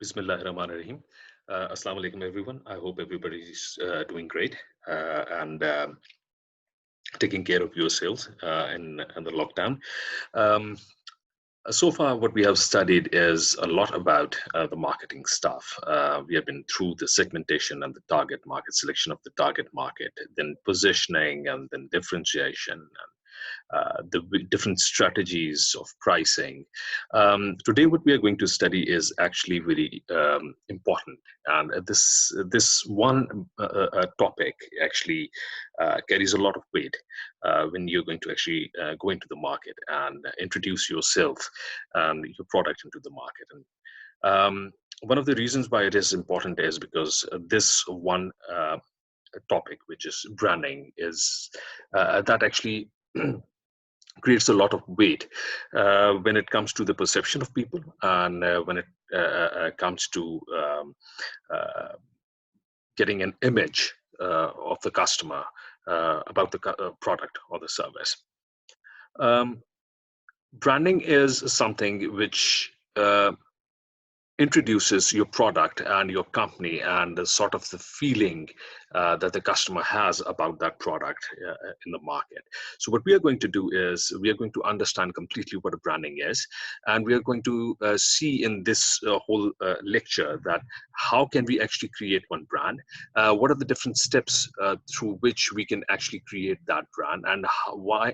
Bismillahirrahmanirrahim. Assalamu alaikum, everyone. I hope everybody's doing great and taking care of yourselves in the lockdown. Um, so far, what we have studied is a lot about the marketing stuff. We have been through the segmentation and the target market, selection of the target market, then positioning, and then differentiation, the different strategies of pricing. Today, what we are going to study is actually very important, and this one topic actually carries a lot of weight when you're going to actually go into the market and introduce yourself and your product into the market. And one of the reasons why it is important is because this one topic, which is branding, is that actually creates a lot of weight when it comes to the perception of people and when it comes to uh, getting an image of the customer about the product or the service. Um, Branding is something which introduces your product and your company and the sort of the feeling that the customer has about that product in the market. So what we are going to do is we are going to understand completely what a branding is, and we are going to see in this whole lecture that how can we actually create one brand, what are the different steps through which we can actually create that brand, and why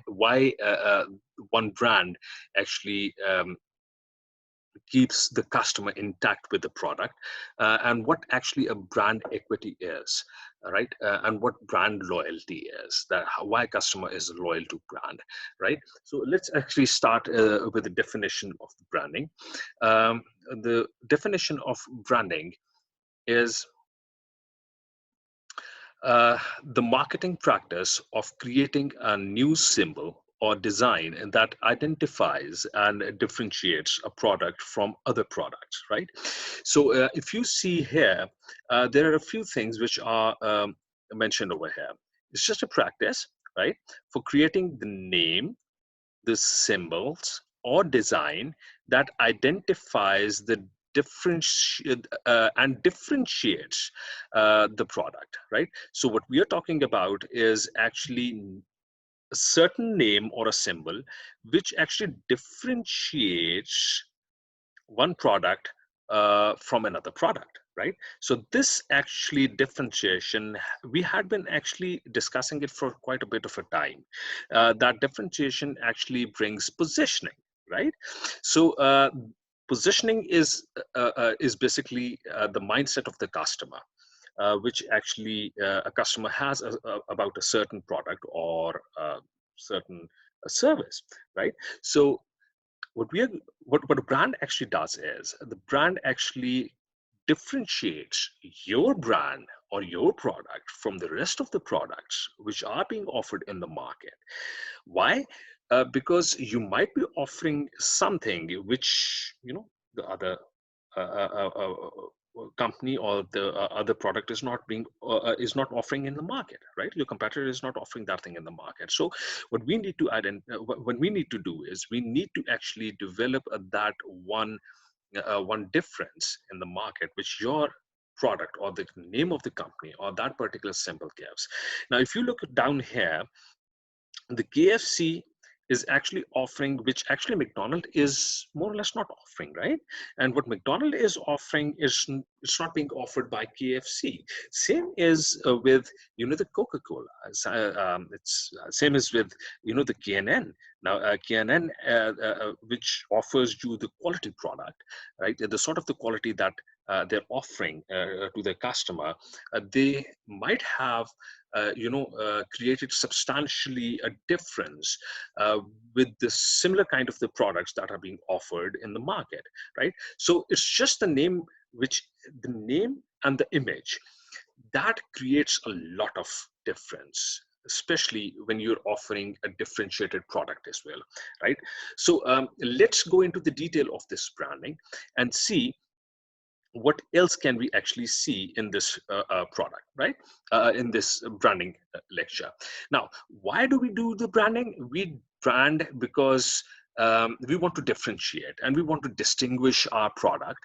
one brand actually keeps the customer intact with the product, and what actually a brand equity is, right? And what brand loyalty is, that why customer is loyal to brand, right? So let's actually start with the definition of branding. The definition of branding is the marketing practice of creating a new symbol or design that identifies and differentiates a product from other products, right? So if you see here, there are a few things which are mentioned over here. It's just a practice, right, for creating the name, the symbols or design that identifies the differentiates the product, right? So what we are talking about is actually a certain name or a symbol which actually differentiates one product from another product, right? So this actually differentiation, we had been actually discussing it for quite a bit of a time. That differentiation actually brings positioning, right? So positioning is basically the mindset of the customer, which actually a customer has about a certain product or certain service, right? So what a brand actually does is the brand actually differentiates your brand or your product from the rest of the products which are being offered in the market. Why? Because you might be offering something which the other company or the other product is not offering in the market, right? Your competitor is not offering that thing in the market. So what we need to do is we need to actually develop that one difference in the market which your product or the name of the company or that particular symbol gives. Now if you look down here, the KFC is actually offering, which actually McDonald is more or less not offering, right? And what McDonald is offering is it's not being offered by KFC. Same is with the Coca-Cola. It's same as with the KNN. Now KNN, which offers you the quality product, right? The sort of the quality that they're offering to their customer, they might have created substantially a difference with the similar kind of the products that are being offered in the market, right? So it's just the name and the image that creates a lot of difference, especially when you're offering a differentiated product as well, right? So let's go into the detail of this branding and see what else can we actually see in this product, right? In this branding lecture. Now, why do we do the branding? We brand because we want to differentiate and we want to distinguish our product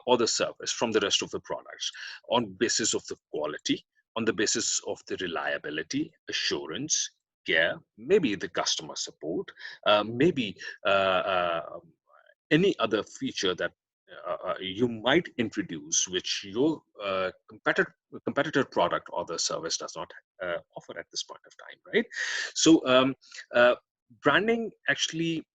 or the service from the rest of the products on basis of the quality, on the basis of the reliability, assurance, care, maybe the customer support, maybe any other feature that you might introduce which your competitor product or the service does not offer at this point of time, right? So uh, branding actually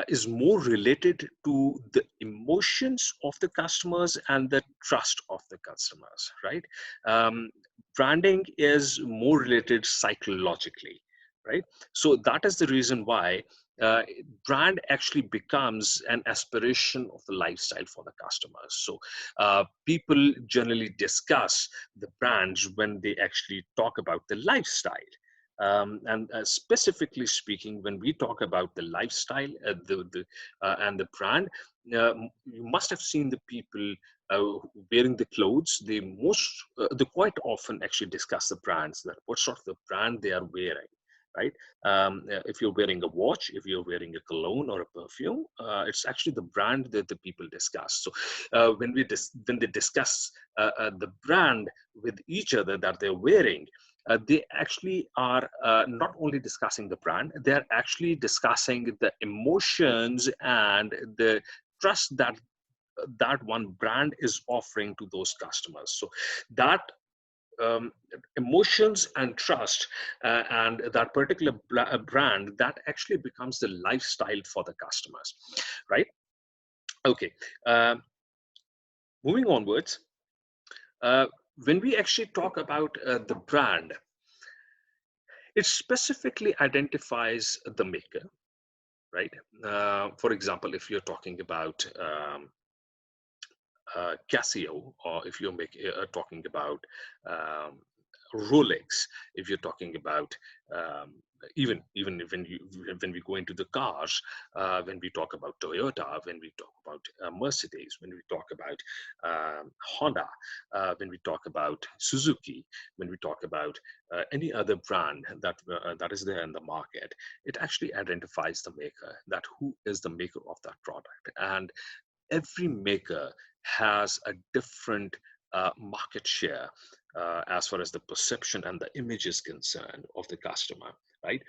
is more related to the emotions of the customers and the trust of the customers, right? Um, Branding is more related psychologically, right? So that is the reason why uh, brand actually becomes an aspiration of the lifestyle for the customers. So people generally discuss the brands when they actually talk about the lifestyle. And specifically speaking, when we talk about the lifestyle, and the brand, you must have seen the people wearing the clothes. They quite often actually discuss the brands, that what sort of the brand they are wearing, right? If you're wearing a watch, if you're wearing a cologne or a perfume, it's actually the brand that the people discuss. So when they discuss the brand with each other that they're wearing, they actually are not only discussing the brand, they're actually discussing the emotions and the trust that one brand is offering to those customers. So that um, emotions and trust and that particular brand, that actually becomes the lifestyle for the customers, right? Okay. Moving onwards, uh, when we actually talk about the brand, it specifically identifies the maker, right? For example, if you're talking about Casio, or if you're talking about um, Rolex, if you're talking about um, even when we go into the cars, when we talk about Toyota, when we talk about Mercedes, when we talk about Honda, when we talk about Suzuki, when we talk about any other brand that is there in the market, it actually identifies the maker, that who is the maker of that product. And every maker has a different market share as far as the perception and the image is concerned of the customer, right?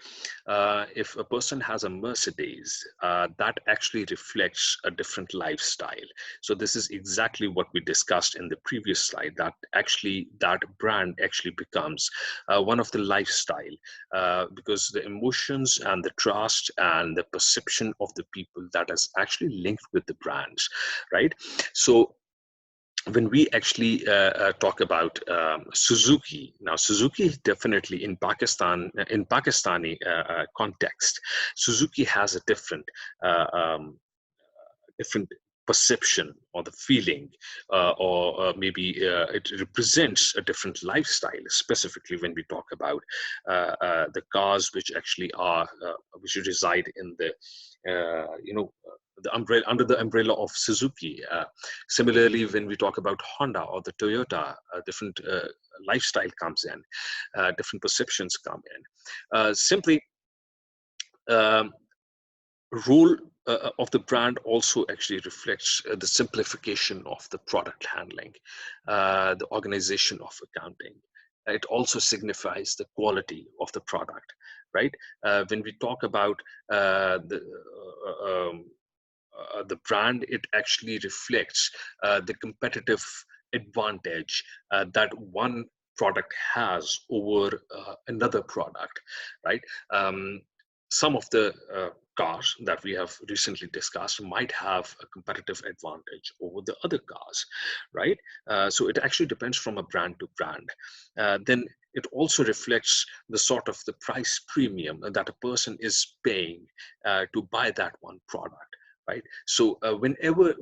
If a person has a Mercedes, that actually reflects a different lifestyle. So this is exactly what we discussed in the previous slide, that actually that brand actually becomes one of the lifestyle, because the emotions and the trust and the perception of the people, that is actually linked with the brands, right? So when we actually talk about Suzuki, now Suzuki definitely in Pakistani context, Suzuki has a different perception or the feeling, or maybe it represents a different lifestyle, specifically when we talk about the cars which actually are which reside in the the umbrella, under the umbrella of Suzuki. Similarly, when we talk about Honda or the Toyota, different lifestyle comes in, different perceptions come in. Simply, um, role of the brand also actually reflects the simplification of the product handling, the organization of accounting. It also signifies the quality of the product, right? When we talk about the brand, it actually reflects the competitive advantage that one product has over another product, right? Some of the cars that we have recently discussed might have a competitive advantage over the other cars, right? So it actually depends from a brand to brand. Then it also reflects the sort of the price premium that a person is paying to buy that one product, right? So whenever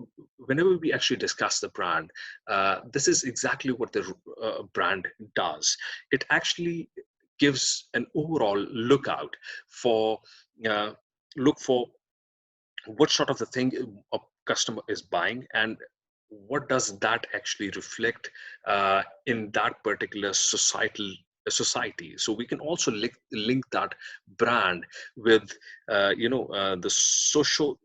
we actually discuss the brand, this is exactly what the brand does. It actually gives an overall lookout for uh, look for what sort of the thing a customer is buying, and what does that actually reflect in that particular societal society. So we can also link that brand with the social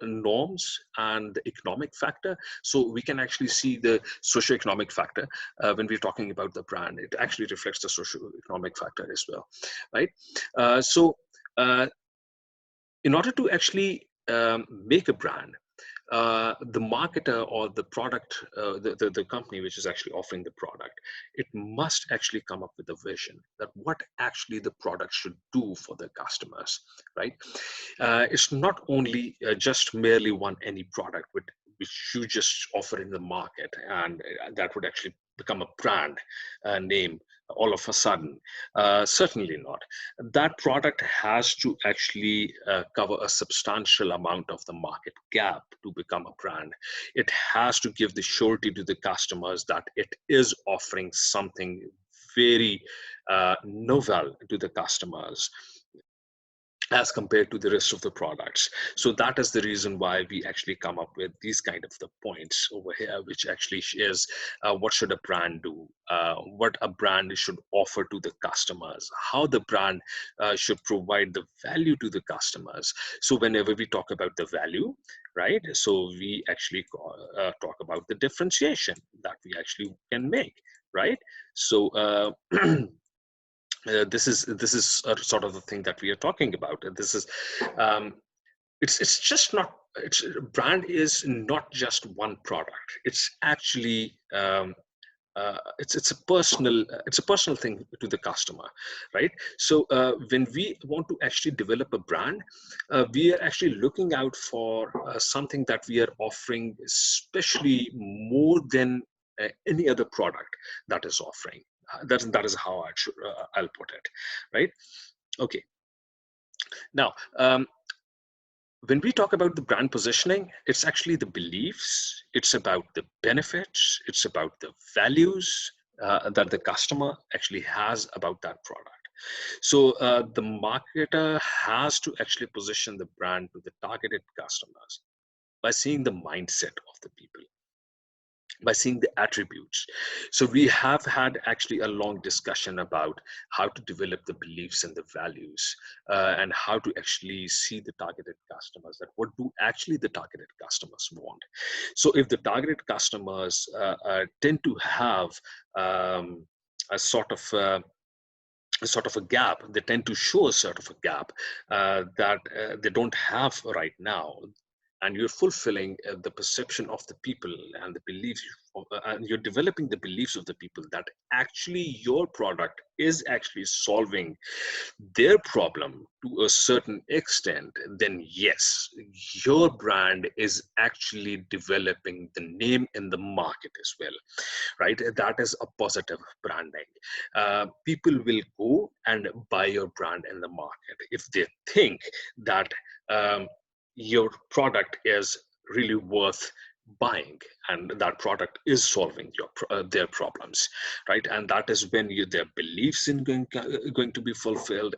norms and the economic factor. So we can actually see the socio-economic factor when we're talking about the brand. It actually reflects the socio-economic factor as well, right? So in order to actually make a brand, the marketer or the product, the company which is actually offering the product, it must actually come up with a vision that what actually the product should do for the customers, right? It's not only just merely one any product which you just offer in the market, and that would actually become a brand name all of a sudden. Certainly not. That product has to actually cover a substantial amount of the market gap to become a brand. It has to give the surety to the customers that it is offering something very novel to the customers as compared to the rest of the products. So that is the reason why we actually come up with these kind of the points over here, which actually is what should a brand do, what a brand should offer to the customers, how the brand should provide the value to the customers. So whenever we talk about the value, right, so we actually talk about the differentiation that we actually can make, right? So this is sort of the thing that we are talking about. And this is um, it's just not, it's brand is not just one product. It's actually it's a personal thing to the customer, right? So when we want to actually develop a brand, we are actually looking out for something that we are offering especially more than any other product that is offering. That is how I'll put it, right? Okay. Now, when we talk about the brand positioning, it's actually the beliefs, it's about the benefits, it's about the values that the customer actually has about that product. So the marketer has to actually position the brand to the targeted customers by seeing the mindset of the people, by seeing the attributes. So we have had actually a long discussion about how to develop the beliefs and the values, and how to actually see the targeted customers, that what do actually the targeted customers want. So if the targeted customers tend to have a sort of a gap, they tend to show a sort of a gap that they don't have right now, and you're fulfilling the perception of the people and the beliefs and you're developing the beliefs of the people that actually your product is actually solving their problem to a certain extent, then yes, your brand is actually developing the name in the market as well, right? That is a positive branding. People will go and buy your brand in the market if they think that your product is really worth buying, and that product is solving their problems, right? And that is when their beliefs in going to be fulfilled,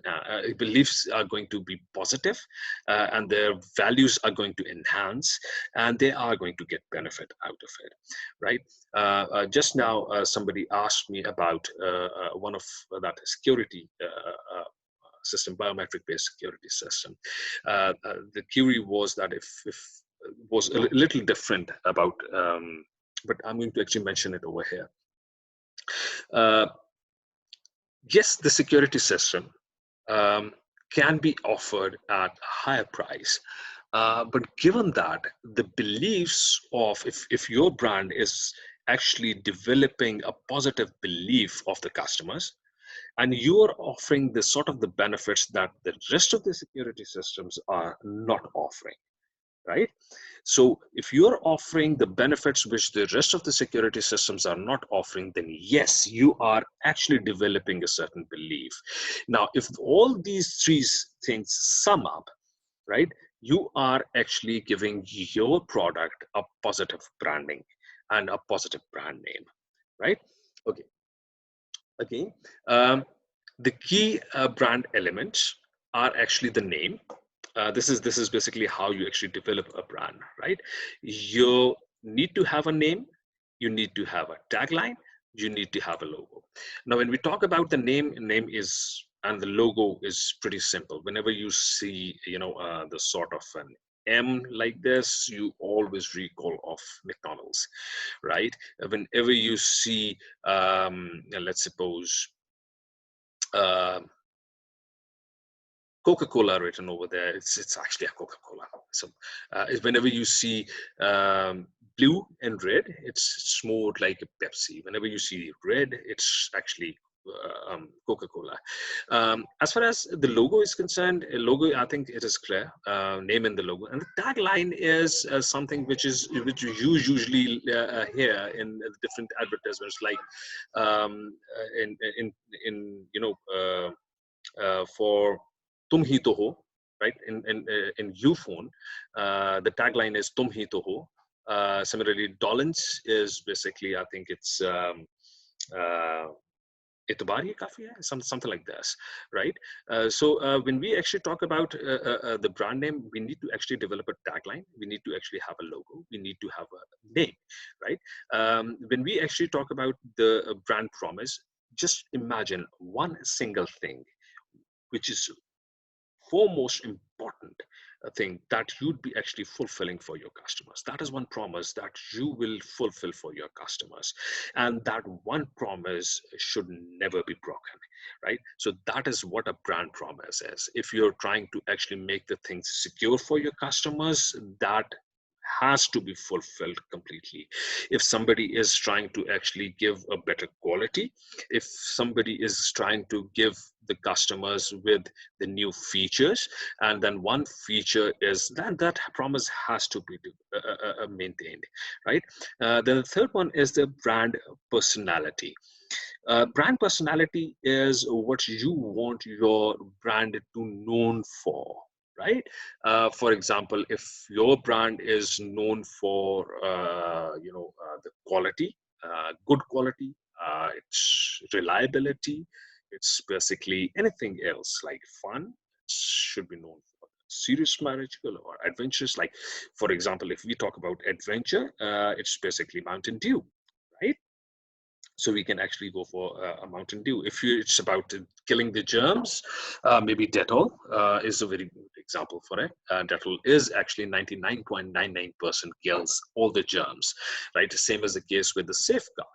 beliefs are going to be positive, and their values are going to enhance, and they are going to get benefit out of it, right? Just now somebody asked me about one of that security system, biometric based security system. The query was that if was a little different about, but I'm going to actually mention it over here. Yes, the security system can be offered at a higher price. But given that the beliefs of, if your brand is actually developing a positive belief of the customers, and you are offering the sort of the benefits that the rest of the security systems are not offering, right? So if you're offering the benefits which the rest of the security systems are not offering, then yes, you are actually developing a certain belief. Now, if all these three things sum up, right, you are actually giving your product a positive branding and a positive brand name, right? Okay. Okay. The key brand elements are actually the name. This is basically how you actually develop a brand, right? You need to have a name, you need to have a tagline, you need to have a logo. Now, when we talk about the name is and the logo is pretty simple. Whenever you see, the sort of an M like this, you always recall of McDonald's, right? Whenever you see, let's suppose, uh, Coca-Cola written over there, it's actually a Coca-Cola. So whenever you see blue and red, it's more like a Pepsi. Whenever you see red, it's actually Coca-Cola. As far as the logo is concerned, a logo, I think it is clear, name in the logo, and the tagline is something which you usually hear in different advertisements, like for tum hi to ho, right? In Uphone, the tagline is tum hi to ho. Similarly, Dollins is basically, I think it's uh, Itibari Kafi, something like this, right? So when we actually talk about the brand name, we need to actually develop a tagline. We need to actually have a logo. We need to have a name, right? When we actually talk about the brand promise, just imagine one single thing which is foremost important thing that you'd be actually fulfilling for your customers. That is one promise that you will fulfill for your customers, and that one promise should never be broken, right? So that is what a brand promise is. If you're trying to actually make the things secure for your customers, that has to be fulfilled completely. If somebody is trying to actually give a better quality, if somebody is trying to give the customers with the new features, and then one feature is that promise has to be maintained, right? Then the third one is the brand personality. Brand personality is what you want your brand to known for, right? For example, if your brand is known for the quality, good quality, its reliability, it's basically anything else like fun, it should be known for serious, magical, or adventures. Like, for example, if we talk about adventure, it's basically Mountain Dew, right? So we can actually go for a Mountain Dew. If it's about killing the germs, maybe Dettol is a very good example for it. Dettol is actually 99.99% kills all the germs, right? Same as the case with the Safeguard,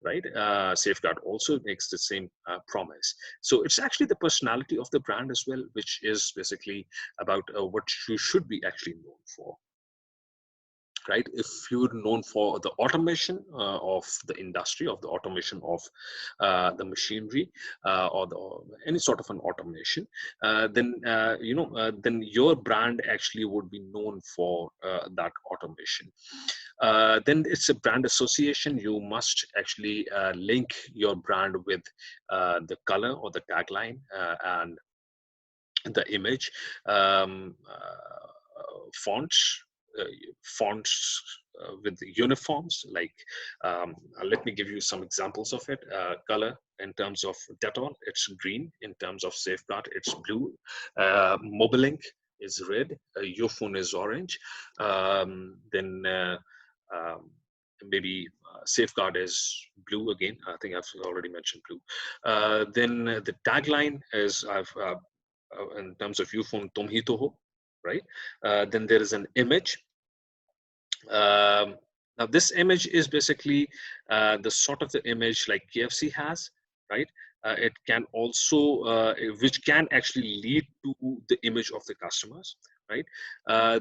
right? Safeguard also makes the same promise. So it's actually the personality of the brand as well, which is basically about what you should be actually known for, right? If you're known for the automation of the industry, of the automation of the machinery, or any sort of an automation, then your brand actually would be known for that automation. Then it's a brand association. You must actually link your brand with the color or the tagline, and the image, fonts, uh, fonts with the uniforms. Like, let me give you some examples of it. Color in terms of Dettol, it's green. In terms of Safeguard, it's blue. Mobilink is red. Your phone is orange. Then maybe Safeguard is blue again. I think I've already mentioned blue. Then the tagline is in terms of Ufone Tomhitoho, right? Then there is an image. Now this image is basically the sort of the image like KFC has, right? It can also, which can actually lead to the image of the customers, right?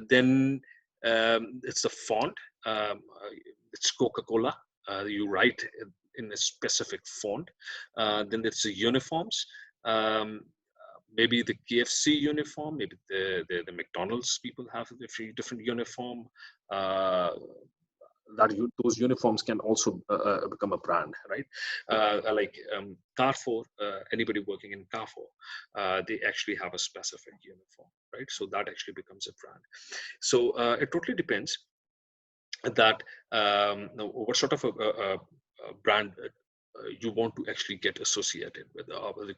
Then it's the font. It's Coca-Cola. You write in a specific font. Then it's the uniforms. Um, Maybe the KFC uniform, maybe the McDonald's people have a few different uniform. Uh, those uniforms can also become a brand, right? Like Carrefour, anybody working in Carrefour, they actually have a specific uniform, right? So that actually becomes a brand. So it totally depends that what sort of a brand you want to actually get associated with.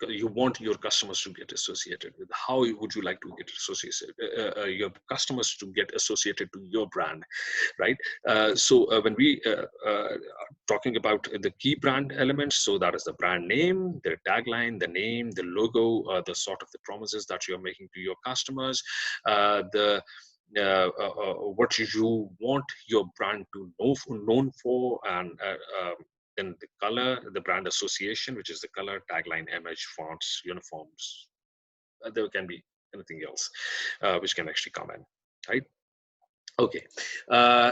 You want your customers to get associated with. How would you like to get associated? Your customers to get associated to your brand, right? So when we talking about the key brand elements, so that is the brand name, the tagline, the name, the logo, the sort of the promises that you're making to your customers, the what you want your brand to known for, and then the color, the brand association, which is the color, tagline, image, fonts, uniforms. There can be anything else which can actually come in, right? Okay,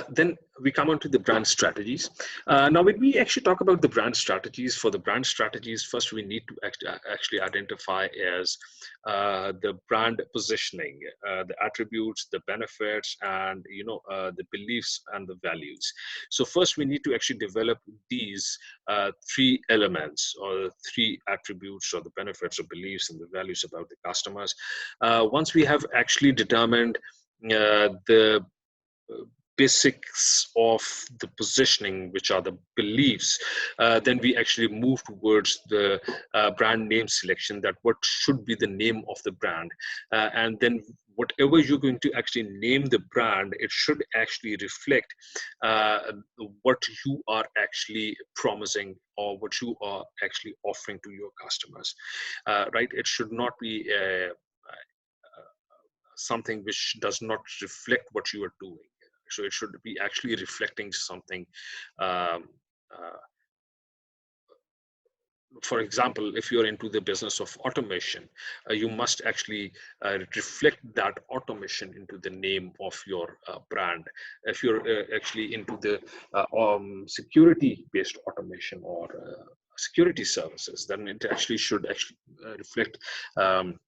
then we come on to the brand strategies. Now, when we actually talk about the brand strategies, for the brand strategies, first we need to actually identify as the brand positioning, the attributes, the benefits, and the beliefs and the values. So first, we need to actually develop these three elements, or the three attributes, or the benefits, or beliefs, and the values about the customers. Once we have actually determined the basics of the positioning, which are the beliefs, then we actually move towards the brand name selection, that what should be the name of the brand. And then whatever you're going to actually name the brand, it should actually reflect uh, what you are actually promising, or what you are actually offering to your customers, right? It should not be something which does not reflect what you are doing. So it should be actually reflecting something. Um, uh, for example, if you're into the business of automation, you must actually reflect that automation into the name of your brand. If you're actually into the security-based automation, or security services, then it actually should actually reflect um,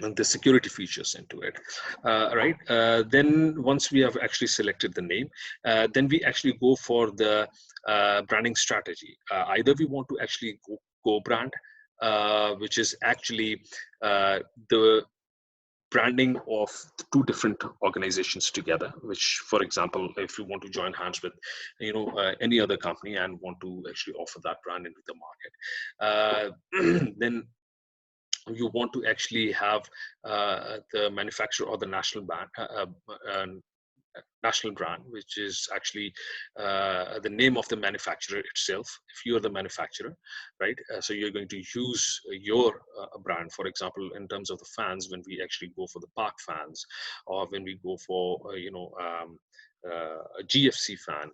and the security features into it, right? Then once we have actually selected the name, then we actually go for the branding strategy. Either we want to actually go brand, which is actually the branding of two different organizations together, which, for example, if you want to join hands with any other company and want to actually offer that brand into the market, then you want to actually have the manufacturer or the national brand, which is actually the name of the manufacturer itself. If you are the manufacturer, right? So you're going to use your brand. For example, in terms of the fans, when we actually go for the Park fans, or when we go for a GFC fan.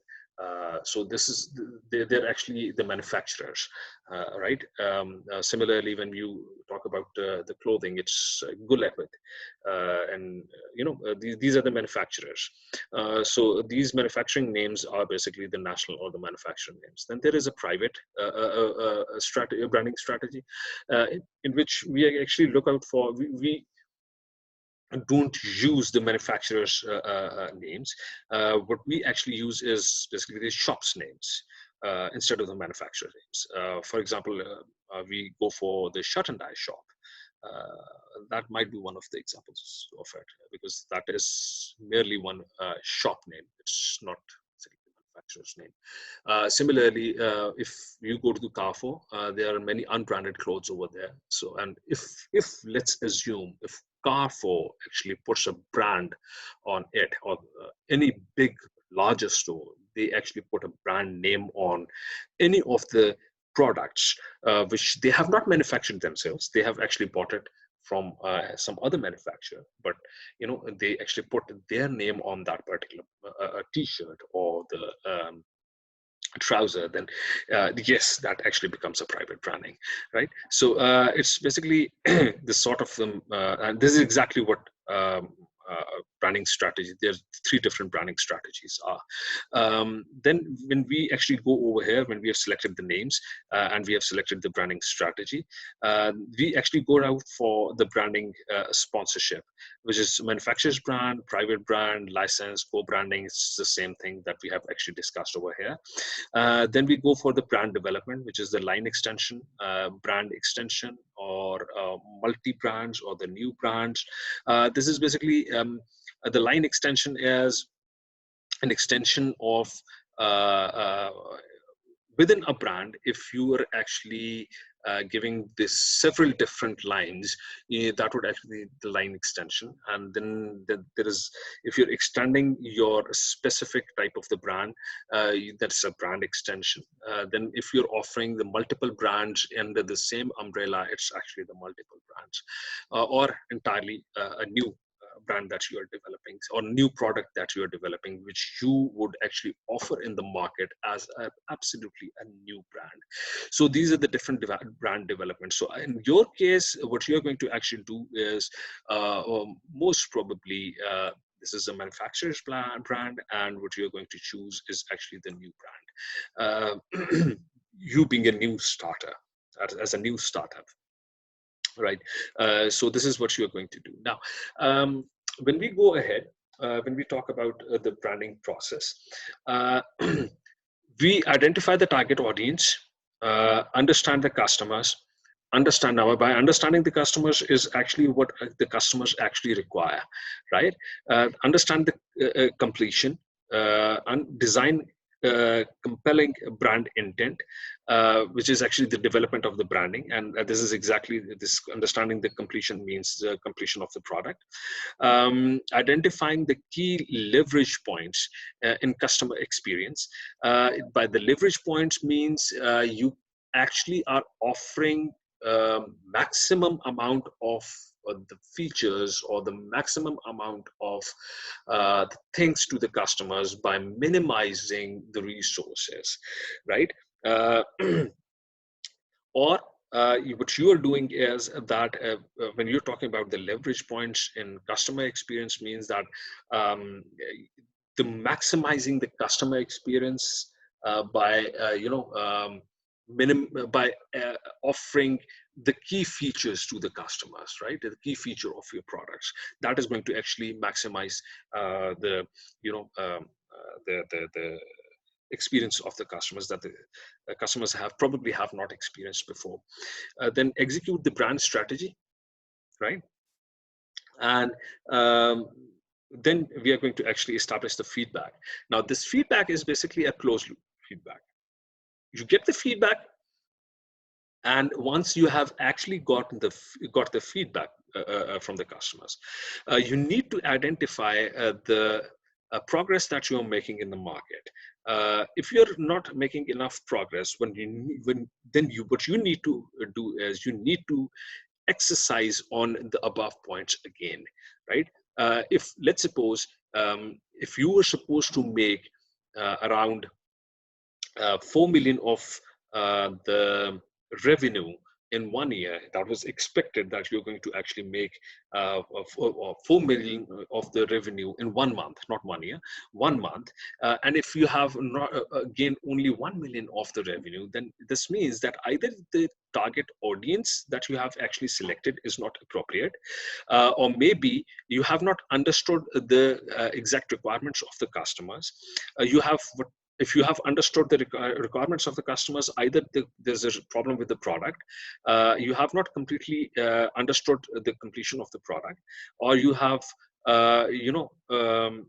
So this is they're actually the manufacturers, right? Similarly, when you talk about the clothing, it's Gulabit, and these are the manufacturers. So these manufacturing names are basically the national or the manufacturing names. Then there is a private strategy, branding strategy, in which we actually look out for. We don't use the manufacturer's names. What we actually use is basically the shop's names instead of the manufacturer names. For example, we go for the shirt and dye shop. That might be one of the examples of it, because that is merely one shop name. It's not the manufacturer's name. Similarly, if you go to the Carrefour, there are many unbranded clothes over there. So, and if let's assume if Carrefour actually puts a brand on it, or any big larger store, they actually put a brand name on any of the products which they have not manufactured themselves. They have actually bought it from some other manufacturer, but they actually put their name on that particular t-shirt or the trouser, then yes, that actually becomes a private branding, right? So it's basically this sort of and this is exactly what branding strategy, there's three different branding strategies are. Then when we actually go over here, when we have selected the names and we have selected the branding strategy, we actually go out for the branding sponsorship, which is manufacturer's brand, private brand, license, co-branding. It's the same thing that we have actually discussed over here. Then we go for the brand development, which is the line extension, brand extension, or multi-brands, or the new brands. This is basically the line extension is an extension of uh, uh, within a brand, if you are actually giving this several different lines, that would actually be the line extension. And then there is, if you're extending your specific type of the brand, that's a brand extension. Then if you're offering the multiple brands under the same umbrella, it's actually the multiple brands, or entirely a new brand that you are developing, or new product that you are developing, which you would actually offer in the market as absolutely a new brand. So these are the different brand developments. So in your case, what you're going to actually do is most probably this is a manufacturer's brand, and what you're going to choose is actually the new brand. You being a new starter, as a new startup, right? So this is what you're going to do now. When we go ahead, when we talk about the branding process, we identify the target audience, understand the customers, understand. Now, by understanding the customers is actually what the customers actually require, right? Understand the completion, and design compelling brand intent, which is actually the development of the branding. And this is exactly this: understanding the completion means the completion of the product. Identifying the key leverage points in customer experience. By the leverage points means you actually are offering maximum amount of the features, or the maximum amount of the things to the customers by minimizing the resources, right? uh, or what you are doing is that when you're talking about the leverage points in customer experience means that um, the maximizing the customer experience by by offering the key features to the customers, right? The key feature of your products, that is going to actually maximize the you know the experience of the customers, that the customers have probably have not experienced before. Then execute the brand strategy, right? And um, then we are going to actually establish the feedback. Now this feedback is basically a closed loop feedback. You get the feedback, and once you have actually got the feedback from the customers, you need to identify the progress that you're making in the market. If you're not making enough progress, when then you what you need to do is you need to exercise on the above points again, right? If let's suppose if you were supposed to make around 4 million of the revenue in 1 year, that was expected that you're going to actually make 4 million of the revenue in 1 month, not 1 year, 1 month. And if you have not gained only 1 million of the revenue, then this means that either the target audience that you have actually selected is not appropriate, or maybe you have not understood the exact requirements of the customers. You have what If you have understood the requirements of the customers, either there's a problem with the product, you have not completely understood the completion of the product, or you have uh, you know um,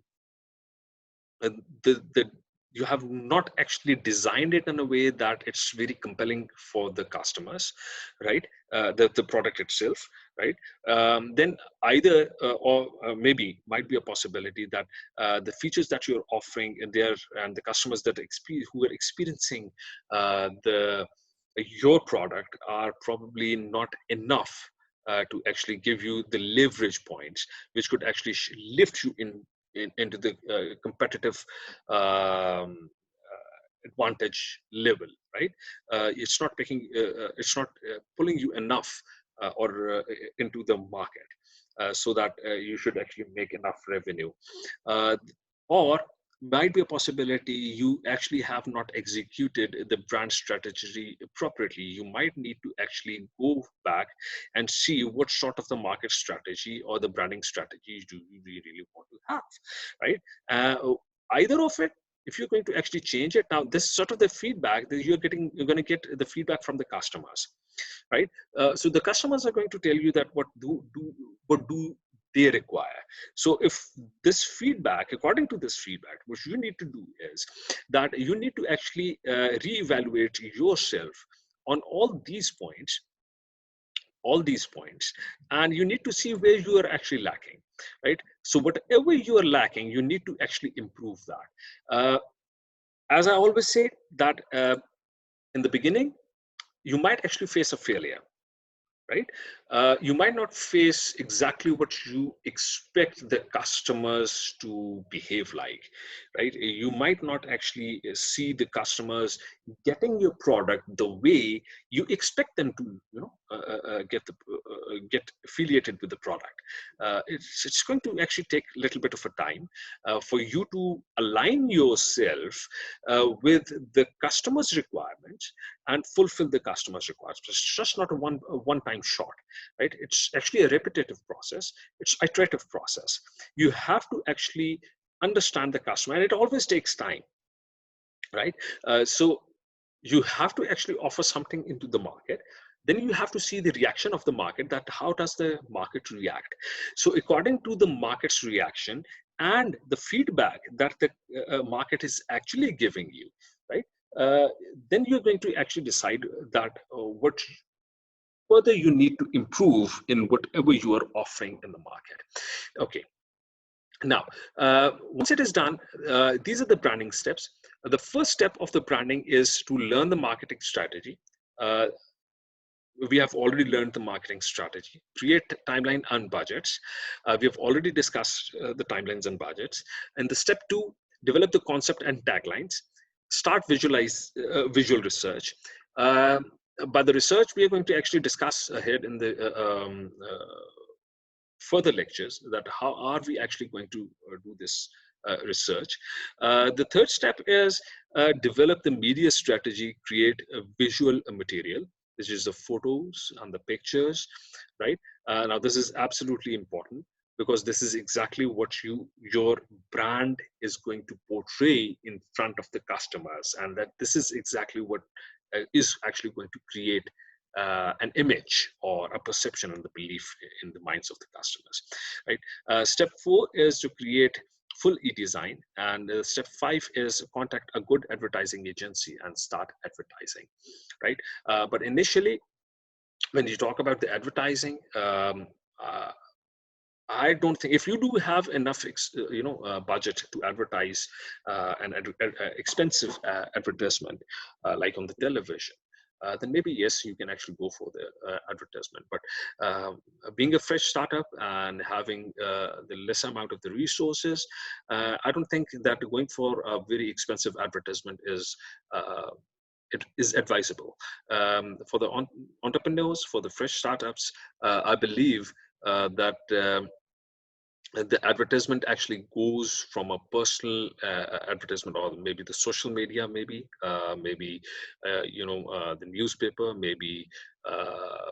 the you have not actually designed it in a way that it's very compelling for the customers, right? The product itself, right? Then either or maybe might be a possibility that the features that you're offering in there, and the customers that who are experiencing the your product are probably not enough to actually give you the leverage points, which could actually lift you into the competitive advantage level, right? It's not taking, it's not pulling you enough or into the market, so that you should actually make enough revenue. Uh, or might be a possibility you actually have not executed the brand strategy appropriately. You might need to actually go back and see what sort of the market strategy or the branding strategy do you really want to have, right? Either of it, if you're going to actually change it, now this sort of the feedback that you're going to get the feedback from the customers, right? So the customers are going to tell you that what do they require. So if this feedback, according to this feedback, what you need to do is that you need to actually reevaluate yourself on all these points, and you need to see where you are actually lacking, right? So whatever you are lacking, you need to actually improve that. As I always say, that in the beginning, you might actually face a failure, right? You might not face exactly what you expect the customers to behave like, right? You might not actually see the customers getting your product the way you expect them to, get affiliated with the product. It's going to actually take a little bit of a time for you to align yourself with the customer's requirements and fulfill the customer's requirements. It's just not a one-time shot, right? It's actually a repetitive process. It's iterative process. You have to actually understand the customer, and it always takes time, right? So you have to actually offer something into the market. Then you have to see the reaction of the market, that how does the market react. So according to the market's reaction and the feedback that the market is actually giving you, right? uh, then you're going to actually decide that what further you need to improve in whatever you are offering in the market. Okay, now once it is done, these are the branding steps. The first step of the branding is to learn the marketing strategy. uh, we have already learned the marketing strategy, create timeline and budgets. We have already discussed the timelines and budgets. And the step two, develop the concept and taglines. Start visual research. Uh, by the research, we are going to actually discuss ahead in the further lectures, that how are we actually going to do this research. The third step is develop the media strategy, create a visual material. This is the photos and the pictures, right? Now this is absolutely important, because this is exactly what your brand is going to portray in front of the customers, and that this is exactly what is actually going to create an image or a perception and the belief in the minds of the customers, right? Step four is to create full e-design, and step five is contact a good advertising agency and start advertising, right? But initially, when you talk about the advertising, uh, I don't think, if you do have enough, budget to advertise expensive advertisement, like on the television, then maybe yes, you can actually go for the advertisement. But being a fresh startup and having the less amount of the resources, I don't think that going for a very expensive advertisement is it is advisable. For the entrepreneurs, for the fresh startups, I believe that the advertisement actually goes from a personal advertisement, or maybe the social media, maybe the newspaper, maybe uh,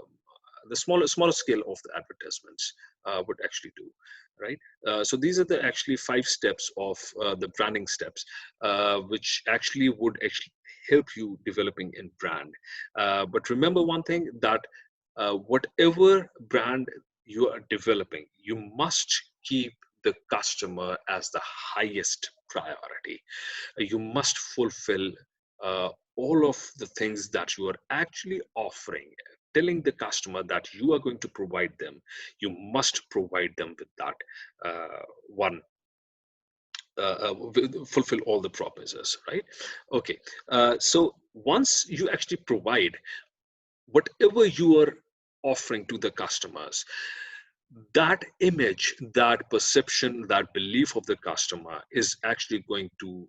the smaller scale of the advertisements would actually do, right? So these are the actually 5 steps of the branding steps, which actually would actually help you developing in brand. But remember one thing, that whatever brand you are developing, you must keep the customer as the highest priority. You must fulfill all of the things that you are actually offering, telling the customer that you are going to provide them. You must provide them with that one. Fulfill all the promises, right? Okay, so once you actually provide whatever you are offering to the customers, that image, that perception, that belief of the customer is actually going to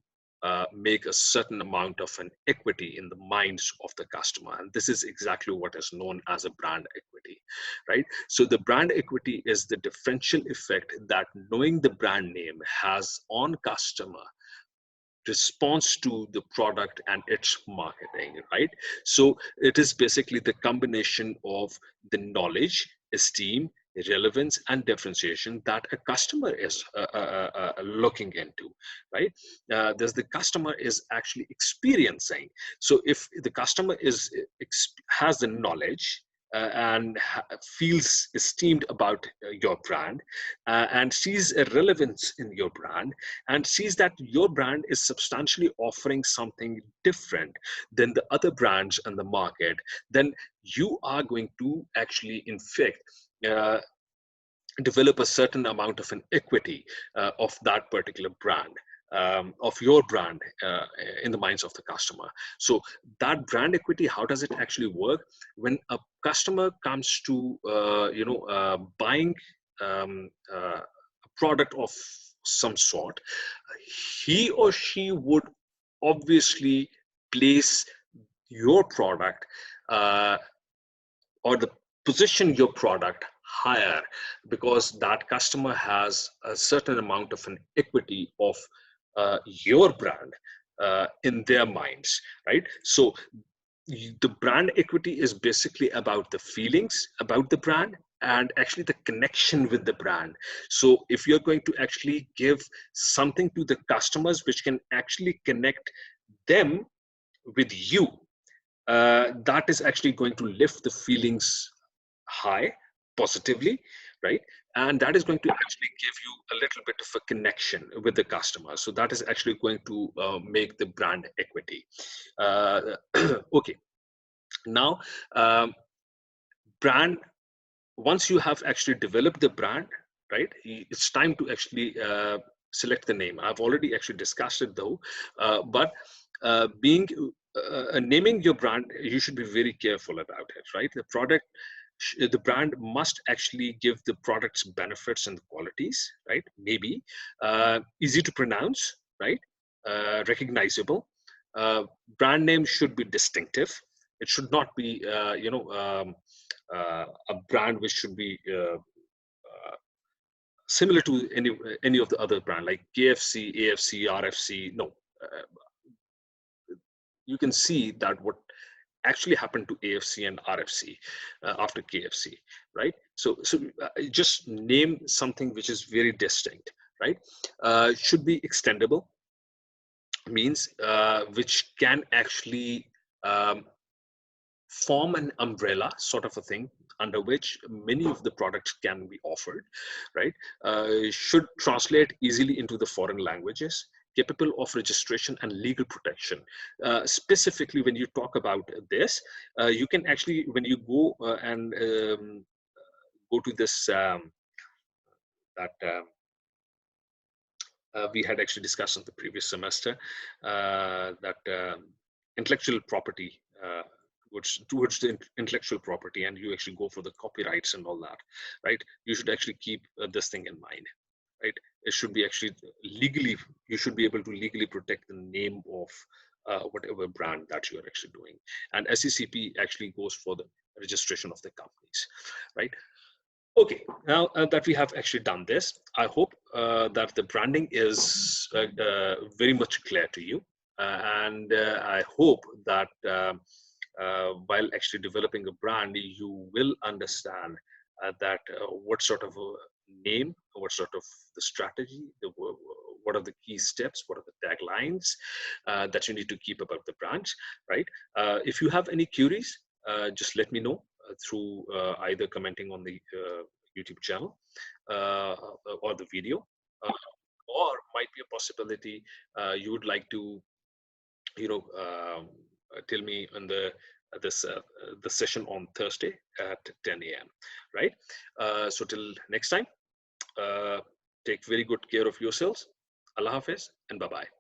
make a certain amount of an equity in the minds of the customer. And this is exactly what is known as a brand equity, right? So the brand equity is the differential effect that knowing the brand name has on customer response to the product and its marketing, right? So it is basically the combination of the knowledge, esteem, relevance, and differentiation that a customer is looking into, right? There's the customer is actually experiencing. So if the customer has the knowledge, and feels esteemed about your brand, and sees a relevance in your brand, and sees that your brand is substantially offering something different than the other brands in the market, then you are going to actually, in fact, uh, develop a certain amount of an equity of that particular brand, of your brand, in the minds of the customer. So that brand equity, how does it actually work? When a customer comes to buying a product of some sort, he or she would obviously place your product, uh, or the position your product higher, because that customer has a certain amount of an equity of your brand in their minds, right? So the brand equity is basically about the feelings about the brand and actually the connection with the brand. So if you're going to actually give something to the customers which can actually connect them with you, that is actually going to lift the feelings high positively, right? And that is going to actually give you a little bit of a connection with the customer. So that is actually going to make the brand equity. Uh, okay, now, brand, once you have actually developed the brand, right, it's time to actually select the name. I've already actually discussed it though, but being naming your brand, you should be very careful about it, right? The product, the brand must actually give the product's benefits and qualities, right? Maybe easy to pronounce, right? Recognizable. Brand name should be distinctive. It should not be a brand which should be similar to any of the other brand like KFC, AFC, RFC. No, you can see that what actually happened to AFC and RFC after KFC, right? So just name something which is very distinct, right? Should be extendable, means which can actually um, form an umbrella sort of a thing under which many of the products can be offered, right? Should translate easily into the foreign languages, capable of registration and legal protection. Specifically, when you talk about this, you can actually, when you go and go to this, that we had actually discussed in the previous semester, that intellectual property, towards the intellectual property, and you actually go for the copyrights and all that, right? You should actually keep this thing in mind, right? It should be actually legally, you should be able to legally protect the name of whatever brand that you are actually doing. And SECP actually goes for the registration of the companies, right? Okay, now that we have actually done this, I hope that the branding is very much clear to you. And I hope that while actually developing a brand, you will understand that what sort of a name, what sort of the strategy, what are the key steps, what are the taglines that you need to keep about the brand, right? If you have any queries, just let me know through either commenting on the YouTube channel uh, or the video, uh, or might be a possibility you would like to, tell me on the session on Thursday at 10 a.m. Right? So till next time, uh, take very good care of yourselves. Allah Hafiz and bye bye.